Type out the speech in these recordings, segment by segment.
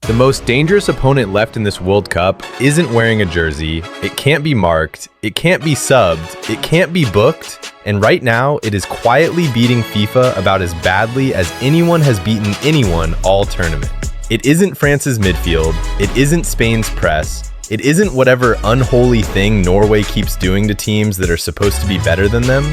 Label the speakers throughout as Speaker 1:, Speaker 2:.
Speaker 1: The most dangerous opponent left in this World Cup isn't wearing a jersey, it can't be marked, it can't be subbed, it can't be booked, and right now it is quietly beating FIFA about as badly as anyone has beaten anyone all tournament. It isn't France's midfield, it isn't Spain's press, it isn't whatever unholy thing Norway keeps doing to teams that are supposed to be better than them.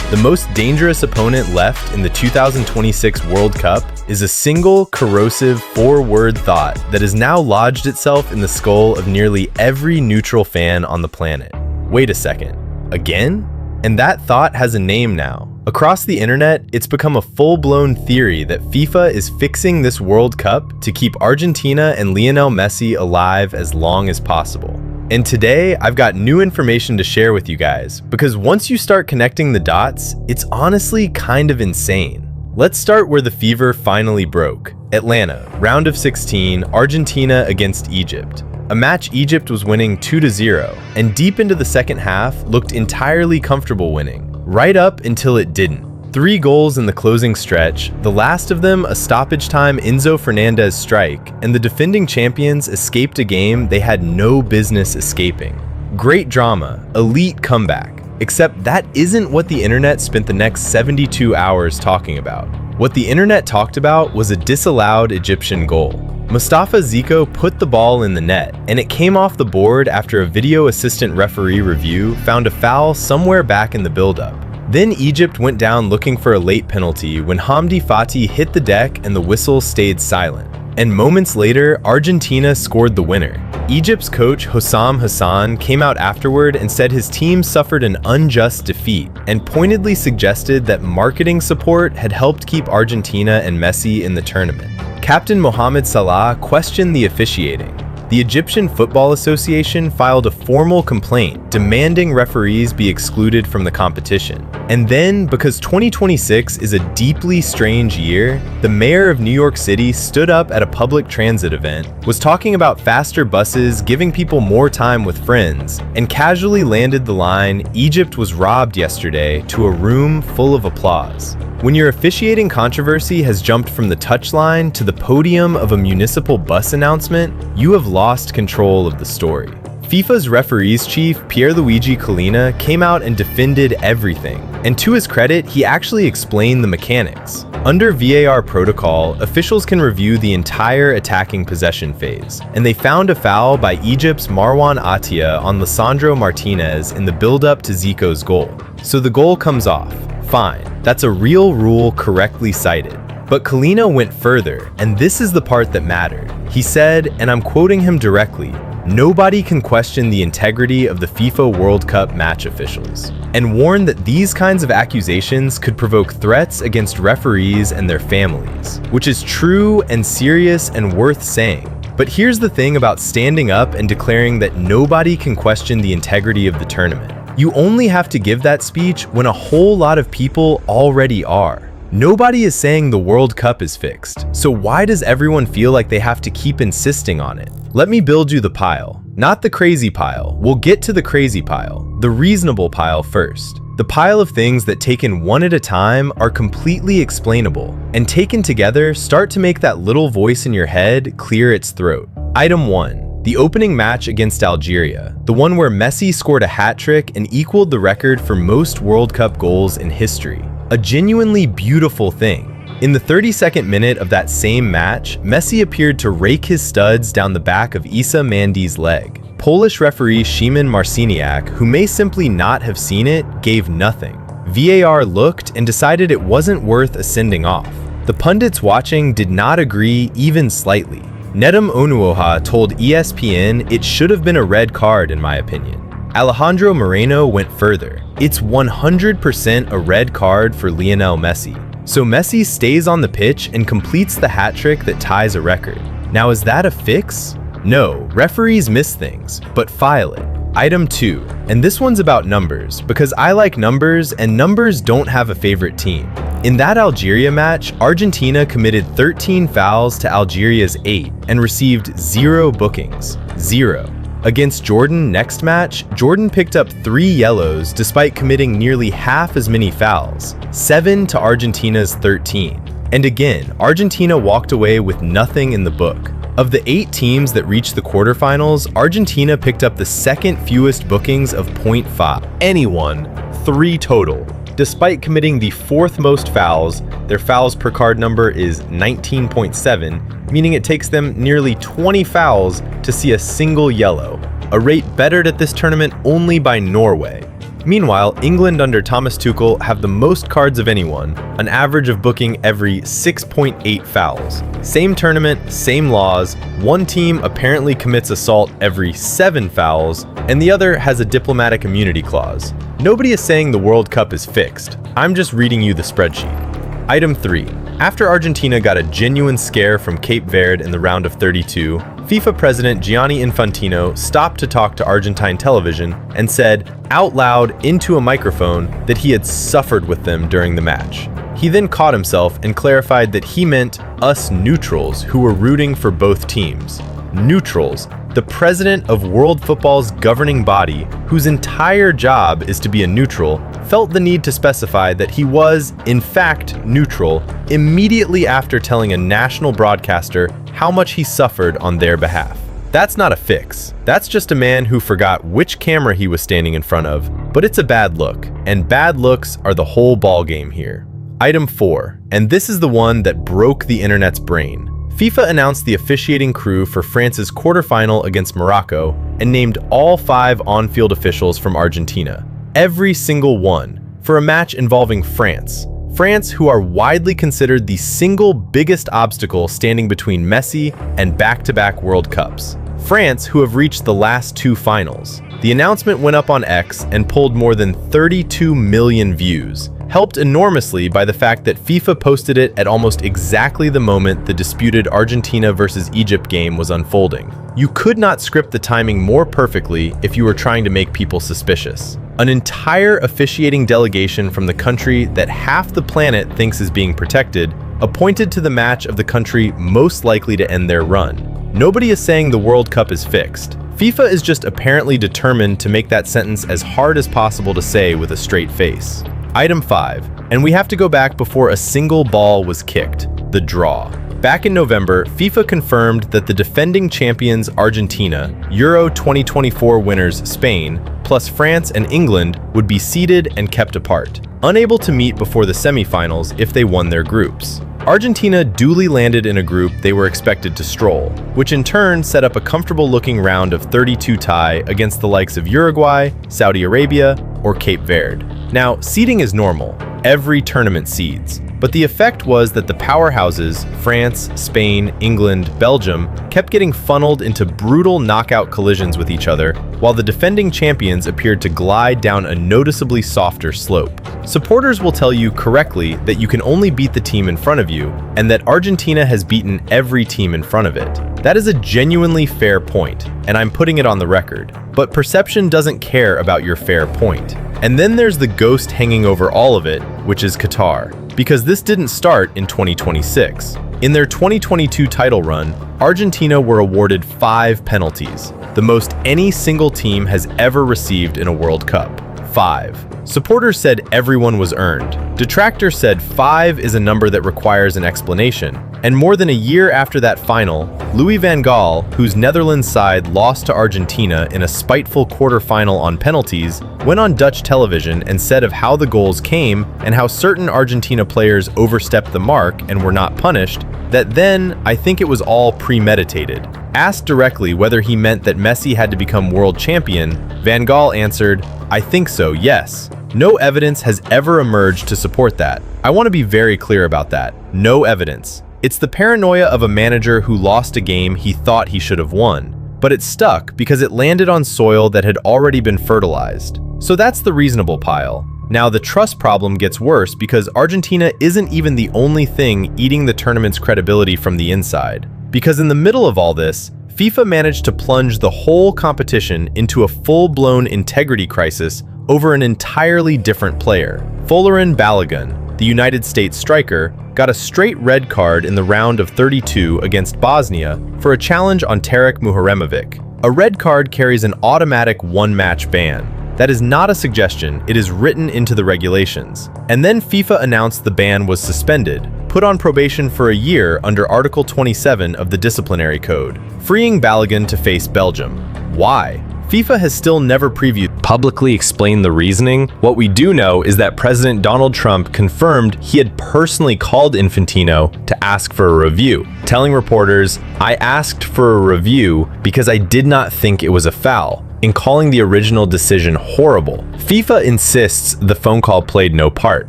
Speaker 1: The most dangerous opponent left in the 2026 World Cup is a single, corrosive, four-word thought that has now lodged itself in the skull of nearly every neutral fan on the planet. Wait a second, again? And that thought has a name now. Across the internet, it's become a full-blown theory that FIFA is fixing this World Cup to keep Argentina and Lionel Messi alive as long as possible. And today, I've got new information to share with you guys, because once you start connecting the dots, it's honestly kind of insane. Let's start where the fever finally broke. Atlanta, round of 16, Argentina against Egypt. A match Egypt was winning 2-0, and deep into the second half looked entirely comfortable winning, right up until it didn't. 3 goals in the closing stretch, the last of them a stoppage-time Enzo Fernandez strike, and the defending champions escaped a game they had no business escaping. Great drama, elite comeback. Except that isn't what the internet spent the next 72 hours talking about. What the internet talked about was a disallowed Egyptian goal. Mustafa Zico put the ball in the net, and it came off the board after a video assistant referee review found a foul somewhere back in the build-up. Then Egypt went down looking for a late penalty when Hamdi Fatih hit the deck and the whistle stayed silent. And moments later, Argentina scored the winner. Egypt's coach Hossam Hassan came out afterward and said his team suffered an unjust defeat and pointedly suggested that marketing support had helped keep Argentina and Messi in the tournament. Captain Mohamed Salah questioned the officiating. The Egyptian Football Association filed a formal complaint demanding referees be excluded from the competition. And then, because 2026 is a deeply strange year, the mayor of New York City stood up at a public transit event, was talking about faster buses giving people more time with friends, and casually landed the line, "Egypt was robbed yesterday," to a room full of applause. When your officiating controversy has jumped from the touchline to the podium of a municipal bus announcement, you have lost control of the story. FIFA's referees chief, Pierluigi Collina, came out and defended everything. And to his credit, he actually explained the mechanics. Under VAR protocol, officials can review the entire attacking possession phase, and they found a foul by Egypt's Marwan Attia on Lisandro Martinez in the build-up to Zico's goal. So the goal comes off. Fine, that's a real rule correctly cited. But Collina went further, and this is the part that mattered. He said, and I'm quoting him directly, "Nobody can question the integrity of the FIFA World Cup match officials," and warned that these kinds of accusations could provoke threats against referees and their families, which is true and serious and worth saying. But here's the thing about standing up and declaring that nobody can question the integrity of the tournament. You only have to give that speech when a whole lot of people already are. Nobody is saying the World Cup is fixed, so why does everyone feel like they have to keep insisting on it? Let me build you the pile. Not the crazy pile. We'll get to the crazy pile. The reasonable pile first. The pile of things that taken one at a time are completely explainable, and taken together start to make that little voice in your head clear its throat. Item 1. The opening match against Algeria, the one where Messi scored a hat-trick and equaled the record for most World Cup goals in history. A genuinely beautiful thing. In the 32nd minute of that same match, Messi appeared to rake his studs down the back of Issa Mandy's leg. Polish referee Szymon Marciniak, who may simply not have seen it, gave nothing. VAR looked and decided it wasn't worth a sending off. The pundits watching did not agree even slightly. Nedum Onuoha told ESPN it should have been a red card in my opinion. Alejandro Moreno went further. It's 100% a red card for Lionel Messi. So Messi stays on the pitch and completes the hat trick that ties a record. Now is that a fix? No, referees miss things, but file it. Item 2, and this one's about numbers, because I like numbers and numbers don't have a favorite team. In that Algeria match, Argentina committed 13 fouls to Algeria's 8 and received 0 bookings. 0. Against Jordan next match, Jordan picked up 3 yellows despite committing nearly half as many fouls, 7 to Argentina's 13. And again, Argentina walked away with nothing in the book. Of the 8 teams that reached the quarterfinals, Argentina picked up the second fewest bookings of 0.5. Anyone, 3 total. Despite committing the 4th most fouls, their fouls per card number is 19.7, meaning it takes them nearly 20 fouls to see a single yellow, a rate bettered at this tournament only by Norway. Meanwhile, England under Thomas Tuchel have the most cards of anyone, an average of booking every 6.8 fouls. Same tournament, same laws, one team apparently commits assault every 7 fouls, and the other has a diplomatic immunity clause. Nobody is saying the World Cup is fixed. I'm just reading you the spreadsheet. Item 3. After Argentina got a genuine scare from Cape Verde in the round of 32, FIFA President Gianni Infantino stopped to talk to Argentine television and said out loud into a microphone that he had suffered with them during the match. He then caught himself and clarified that he meant us neutrals who were rooting for both teams. Neutrals, the president of world football's governing body, whose entire job is to be a neutral, felt the need to specify that he was, in fact, neutral immediately after telling a national broadcaster how much he suffered on their behalf. That's not a fix. That's just a man who forgot which camera he was standing in front of, but it's a bad look, and bad looks are the whole ballgame here. Item 4, and this is the one that broke the internet's brain. FIFA announced the officiating crew for France's quarterfinal against Morocco and named all 5 on-field officials from Argentina. Every single one, for a match involving France. France, who are widely considered the single biggest obstacle standing between Messi and back-to-back World Cups. France, who have reached the last 2 finals. The announcement went up on X and pulled more than 32 million views, helped enormously by the fact that FIFA posted it at almost exactly the moment the disputed Argentina versus Egypt game was unfolding. You could not script the timing more perfectly if you were trying to make people suspicious. An entire officiating delegation from the country that half the planet thinks is being protected, appointed to the match of the country most likely to end their run. Nobody is saying the World Cup is fixed. FIFA is just apparently determined to make that sentence as hard as possible to say with a straight face. Item 5, and we have to go back before a single ball was kicked, the draw. Back in November, FIFA confirmed that the defending champions Argentina, Euro 2024 winners Spain, plus France and England would be seeded and kept apart, unable to meet before the semifinals if they won their groups. Argentina duly landed in a group they were expected to stroll, which in turn set up a comfortable-looking round of 32 tie against the likes of Uruguay, Saudi Arabia, or Cape Verde. Now, seeding is normal. Every tournament seeds. But the effect was that the powerhouses, France, Spain, England, Belgium, kept getting funneled into brutal knockout collisions with each other, while the defending champions appeared to glide down a noticeably softer slope. Supporters will tell you correctly that you can only beat the team in front of you, and that Argentina has beaten every team in front of it. That is a genuinely fair point, and I'm putting it on the record. But perception doesn't care about your fair point. And then there's the ghost hanging over all of it, which is Qatar. Because this didn't start in 2026. In their 2022 title run, Argentina were awarded 5 penalties, the most any single team has ever received in a World Cup. 5. Supporters said everyone was earned. Detractors said 5 is a number that requires an explanation. And more than a year after that final, Louis van Gaal, whose Netherlands side lost to Argentina in a spiteful quarterfinal on penalties, went on Dutch television and said of how the goals came and how certain Argentina players overstepped the mark and were not punished, that then, I think it was all premeditated. Asked directly whether he meant that Messi had to become world champion, Van Gaal answered, "I think so, yes." No evidence has ever emerged to support that. I want to be very clear about that. No evidence. It's the paranoia of a manager who lost a game he thought he should have won. But it stuck because it landed on soil that had already been fertilized. So that's the reasonable pile. Now the trust problem gets worse because Argentina isn't even the only thing eating the tournament's credibility from the inside. Because in the middle of all this, FIFA managed to plunge the whole competition into a full-blown integrity crisis over an entirely different player. Folarin Balogun, the United States striker, got a straight red card in the round of 32 against Bosnia for a challenge on Tarek Muharemovic. A red card carries an automatic one-match ban. That is not a suggestion, it is written into the regulations. And then FIFA announced the ban was suspended, put on probation for a year under Article 27 of the Disciplinary Code, freeing Balogun to face Belgium. Why? FIFA has still never publicly explained the reasoning. What we do know is that President Donald Trump confirmed he had personally called Infantino to ask for a review, telling reporters, "I asked for a review because I did not think it was a foul," in calling the original decision horrible. FIFA insists the phone call played no part.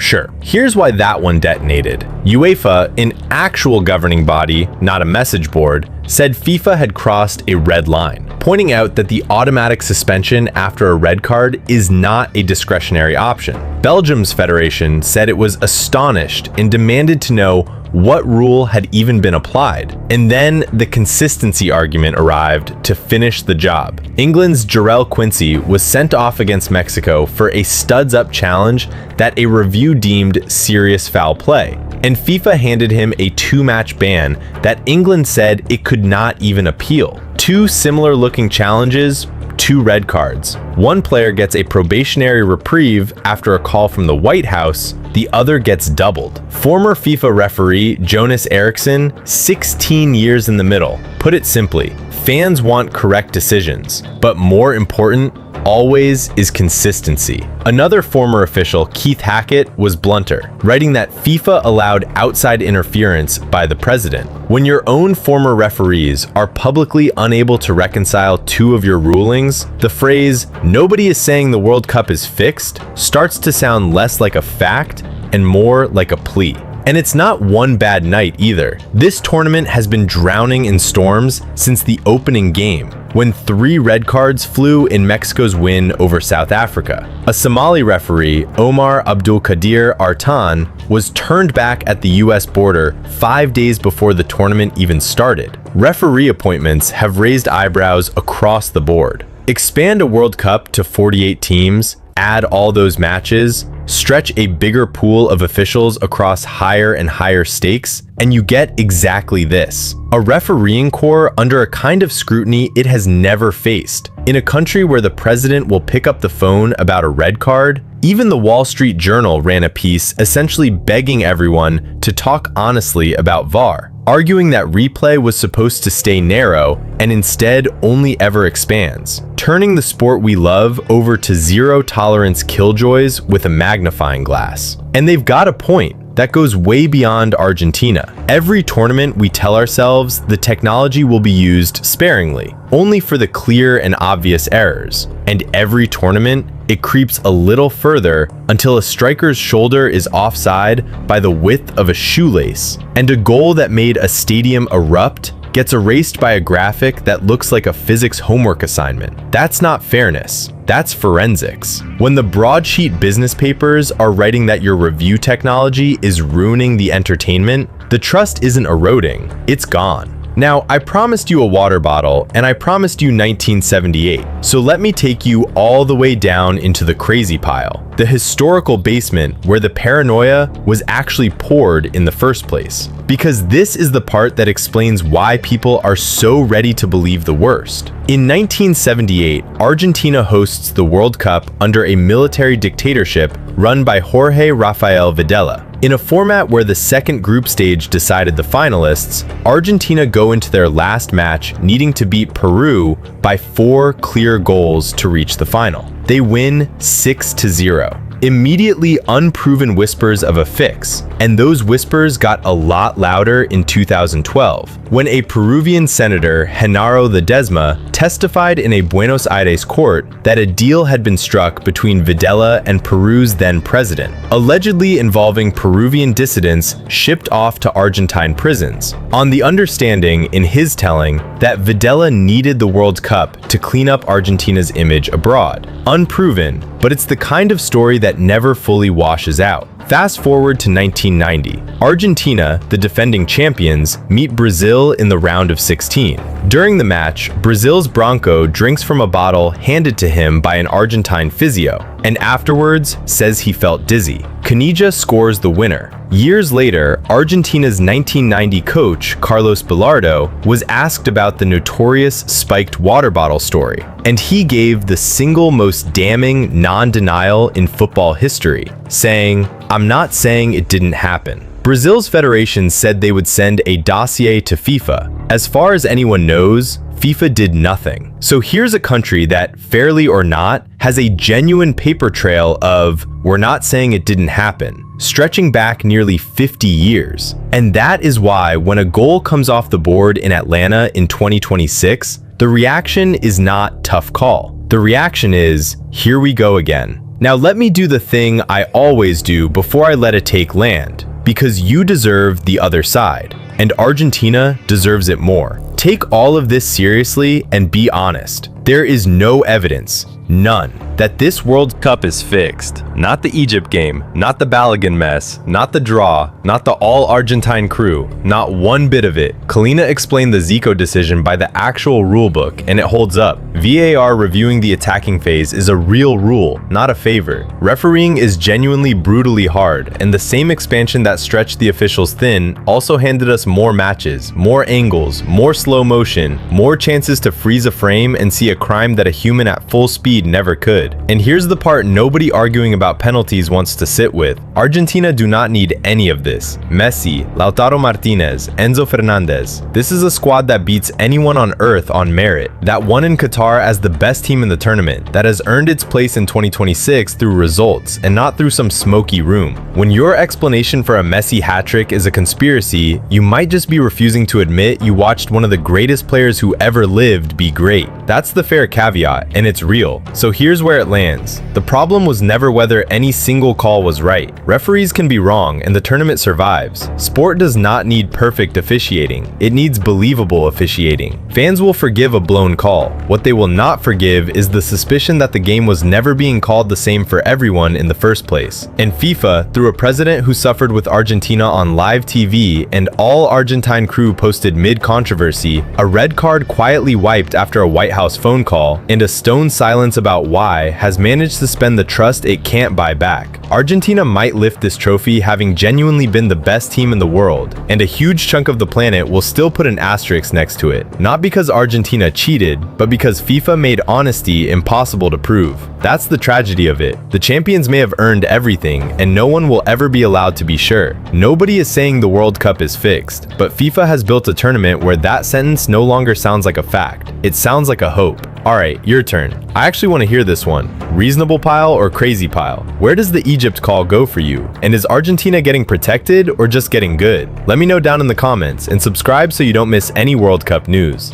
Speaker 1: Sure, here's why that one detonated. UEFA, an actual governing body, not a message board, said FIFA had crossed a red line, pointing out that the automatic suspension after a red card is not a discretionary option. Belgium's federation said it was astonished and demanded to know what rule had even been applied. And then the consistency argument arrived to finish the job. England's Jarrell Quincy was sent off against Mexico for a studs-up challenge that a review deemed serious foul play. And FIFA handed him a 2-match ban that England said it could not even appeal. 2 similar-looking challenges, 2 red cards. One player gets a probationary reprieve after a call from the White House, the other gets doubled. Former FIFA referee Jonas Eriksson, 16 years in the middle. Put it simply, fans want correct decisions, but more important, always is consistency. Another former official, Keith Hackett, was blunter, writing that FIFA allowed outside interference by the president. When your own former referees are publicly unable to reconcile 2 of your rulings, the phrase, "nobody is saying the World Cup is fixed," starts to sound less like a fact and more like a plea. And it's not one bad night either. This tournament has been drowning in storms since the opening game, when 3 red cards flew in Mexico's win over South Africa. A Somali referee, Omar Abdulkadir Artan, was turned back at the US border 5 days before the tournament even started. Referee appointments have raised eyebrows across the board. Expand a World Cup to 48 teams, add all those matches, stretch a bigger pool of officials across higher and higher stakes, and you get exactly this. A refereeing corps under a kind of scrutiny it has never faced. In a country where the president will pick up the phone about a red card, even the Wall Street Journal ran a piece essentially begging everyone to talk honestly about VAR, arguing that replay was supposed to stay narrow and instead only ever expands, turning the sport we love over to zero-tolerance killjoys with a magnifying glass. And they've got a point. That goes way beyond Argentina. Every tournament we tell ourselves the technology will be used sparingly, only for the clear and obvious errors. And every tournament, it creeps a little further until a striker's shoulder is offside by the width of a shoelace, and a goal that made a stadium erupt gets erased by a graphic that looks like a physics homework assignment. That's not fairness. That's forensics. When the broadsheet business papers are writing that your review technology is ruining the entertainment, the trust isn't eroding, it's gone. Now, I promised you a water bottle, and I promised you 1978, so let me take you all the way down into the crazy pile, the historical basement where the paranoia was actually poured in the first place. Because this is the part that explains why people are so ready to believe the worst. In 1978, Argentina hosts the World Cup under a military dictatorship run by Jorge Rafael Videla. In a format where the second group stage decided the finalists, Argentina go into their last match needing to beat Peru by 4 clear goals to reach the final. They win 6-0. Immediately unproven whispers of a fix, and those whispers got a lot louder in 2012, when a Peruvian senator, Genaro Ledesma, testified in a Buenos Aires court that a deal had been struck between Videla and Peru's then president, allegedly involving Peruvian dissidents shipped off to Argentine prisons, on the understanding, in his telling, that Videla needed the World Cup to clean up Argentina's image abroad. Unproven, but it's the kind of story that never fully washes out. Fast forward to 1990. Argentina, the defending champions, meet Brazil in the round of 16. During the match, Brazil's Branco drinks from a bottle handed to him by an Argentine physio, and afterwards says he felt dizzy. Canija scores the winner. Years later, Argentina's 1990 coach, Carlos Bilardo, was asked about the notorious spiked water bottle story, and he gave the single most damning non-denial in football history, saying, "I'm not saying it didn't happen." Brazil's federation said they would send a dossier to FIFA. As far as anyone knows, FIFA did nothing. So here's a country that, fairly or not, has a genuine paper trail of "we're not saying it didn't happen," stretching back nearly 50 years. And that is why when a goal comes off the board in Atlanta in 2026, the reaction is not tough call. The reaction is, here we go again. Now let me do the thing I always do before I let a take land, because you deserve the other side, and Argentina deserves it more. Take all of this seriously and be honest. There is no evidence, none, that this World Cup is fixed. Not the Egypt game, not the Balogun mess, not the draw, not the all-Argentine crew, not one bit of it. Kalina explained the Zico decision by the actual rulebook, and it holds up. VAR reviewing the attacking phase is a real rule, not a favor. Refereeing is genuinely brutally hard, and the same expansion that stretched the officials thin also handed us more matches, more angles, more slow motion, more chances to freeze a frame and see a crime that a human at full speed never could. And here's the part nobody arguing about penalties wants to sit with. Argentina do not need any of this. Messi, Lautaro Martinez, Enzo Fernandez. This is a squad that beats anyone on earth on merit, that won in Qatar as the best team in the tournament, that has earned its place in 2026 through results and not through some smoky room. When your explanation for a Messi hat-trick is a conspiracy, you might just be refusing to admit you watched one of the greatest players who ever lived be great. That's the fair caveat, and it's real. So here's where it lands. The problem was never whether any single call was right. Referees can be wrong, and the tournament survives. Sport does not need perfect officiating. It needs believable officiating. Fans will forgive a blown call. What they will not forgive is the suspicion that the game was never being called the same for everyone in the first place. And FIFA, through a president who suffered with Argentina on live TV and all Argentine crew posted mid-controversy, a red card quietly wiped after a White House phone call, and a stone silence about why, has managed to spend the trust it can't buy back. Argentina might lift this trophy having genuinely been the best team in the world, and a huge chunk of the planet will still put an asterisk next to it. Not because Argentina cheated, but because FIFA made honesty impossible to prove. That's the tragedy of it. The champions may have earned everything, and no one will ever be allowed to be sure. Nobody is saying the World Cup is fixed, but FIFA has built a tournament where that sentence no longer sounds like a fact. It sounds like a hope. Alright, your turn. I actually want to hear this one. Reasonable pile or crazy pile? Where does the Egypt call go for you? And is Argentina getting protected or just getting good? Let me know down in the comments, and subscribe so you don't miss any World Cup news.